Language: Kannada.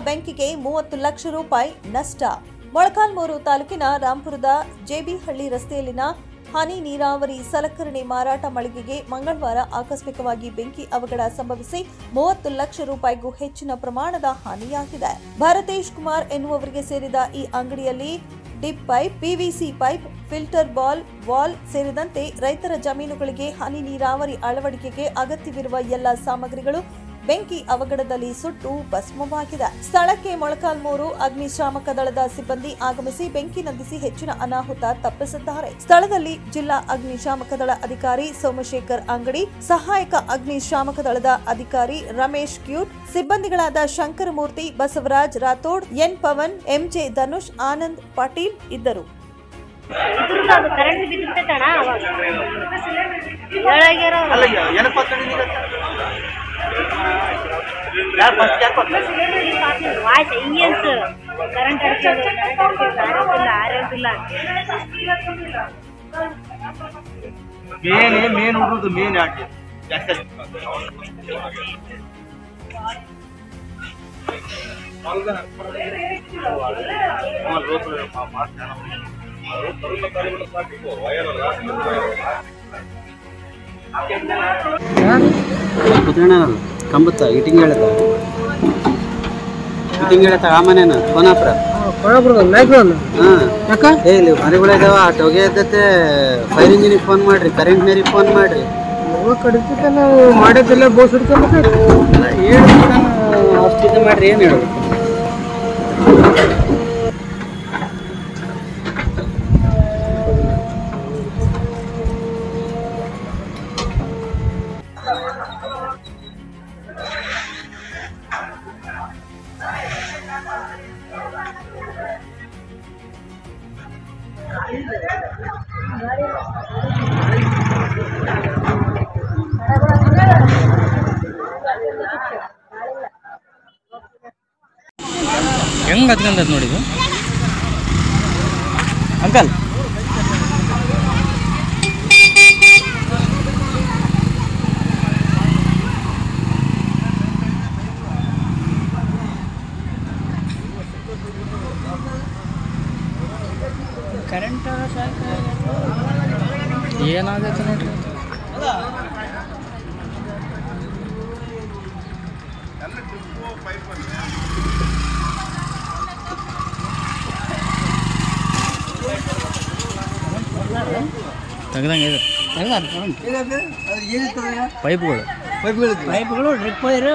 ಬೆಂಕಿಗೆ 30 ಲಕ್ಷ ರೂಪಾಯಿ ನಷ್ಟ. ಮೊಳಕಾಲ್ಮೂರು ತಾಲೂಕಿನ ರಾಂಪುರದ ಜೆಬಿಹಳ್ಳಿ ರಸ್ತೆಯಲ್ಲಿನ ಹನಿ ನೀರಾವರಿ ಸಲಕರಣೆ ಮಾರಾಟ ಮಳಿಗೆಗೆ ಮಂಗಳವಾರ ಆಕಸ್ಮಿಕವಾಗಿ ಬೆಂಕಿ ಅವಘಡ ಸಂಭವಿಸಿ 30 ಲಕ್ಷ ರೂಪಾಯಿಗೂ ಹೆಚ್ಚಿನ ಪ್ರಮಾಣದ ಹಾನಿಯಾಗಿದೆ. ಭರತೇಶ್ ಕುಮಾರ್ ಎನ್ನುವವರಿಗೆ ಸೇರಿದ ಈ ಅಂಗಡಿಯಲ್ಲಿ drip pipe, PVC pipe, filter valve ಸೇರಿದಂತೆ ರೈತರ ಜಮೀನುಗಳಿಗೆ ಹನಿ ನೀರಾವರಿ ಅಳವಡಿಕೆಗೆ ಅಗತ್ಯವಿರುವ ಎಲ್ಲ ಸಾಮಗ್ರಿಗಳು ಬೆಂಕಿ ಅವಘಡದಲ್ಲಿ ಸುಟ್ಟು ಭಸ್ಮವಾಗಿದೆ. ಸ್ಥಳಕ್ಕೆ ಮೊಳಕಾಲ್ಮೂರು ಅಗ್ನಿಶಾಮಕ ದಳದ ಸಿಬ್ಬಂದಿ ಆಗಮಿಸಿ ಬೆಂಕಿ ನಂದಿಸಿ ಹೆಚ್ಚಿನ ಅನಾಹುತ ತಪ್ಪಿಸಿದ್ದಾರೆ. ಸ್ಥಳದಲ್ಲಿ ಜಿಲ್ಲಾ ಅಗ್ನಿಶಾಮಕ ದಳ ಅಧಿಕಾರಿ ಸೋಮಶೇಖರ್ ಅಂಗಡಿ, ಸಹಾಯಕ ಅಗ್ನಿಶಾಮಕ ದಳದ ಅಧಿಕಾರಿ ರಮೇಶ್ ಕ್ಯೂಟ್, ಸಿಬ್ಬಂದಿಗಳಾದ ಶಂಕರಮೂರ್ತಿ, ಬಸವರಾಜ್ ರಾಥೋಡ್, ಎನ್ ಪವನ್, ಎಂಜೆ ಧನುಷ್, ಆನಂದ್ ಪಾಟೀಲ್ ಇದ್ದರು. ಮೇನ್ ಹುಡುದು ಮೇನ್ ಯಾಕೆ ಕಂಬತ್ತ ಇಟಿಂಗ್ ಹೇಳತ್ತ ಆಮನೇನ ಕೋನಾಪುರ ಹೇಳಿ ಮನೆಗಳು ಇದಾವ ಟೊಗೆ ಎದ್ದತ್ತೆ. ಫೈರ್ ಇಂಜಿನಿಗೆ ಫೋನ್ ಮಾಡ್ರಿ, ಕರೆಂಟ್ ನೀರಿಗೆ ಫೋನ್ ಮಾಡ್ರಿ. ನಾವು ಮಾಡೋದಿಲ್ಲ ಬೋಸ್ ಹಿಡ್ಕೊಂಡು ಅಷ್ಟು ಇದು ಮಾಡ್ರಿ. ಏನು ಹೇಳೋದು ಹೆಂಗ್ ಹತ್ಕೊಂಡ್ ನೋಡಿದು ಅಂಕಲ್. ಕರೆಂಟ್ ಏನಾಗೈತೆ ನೋಡ್ರಿ. ತೆಗ್ದಂಗೆ ಇದೆ ಪೈಪ್ಗಳು ಡ್ರಿಪ್ ವೈರ್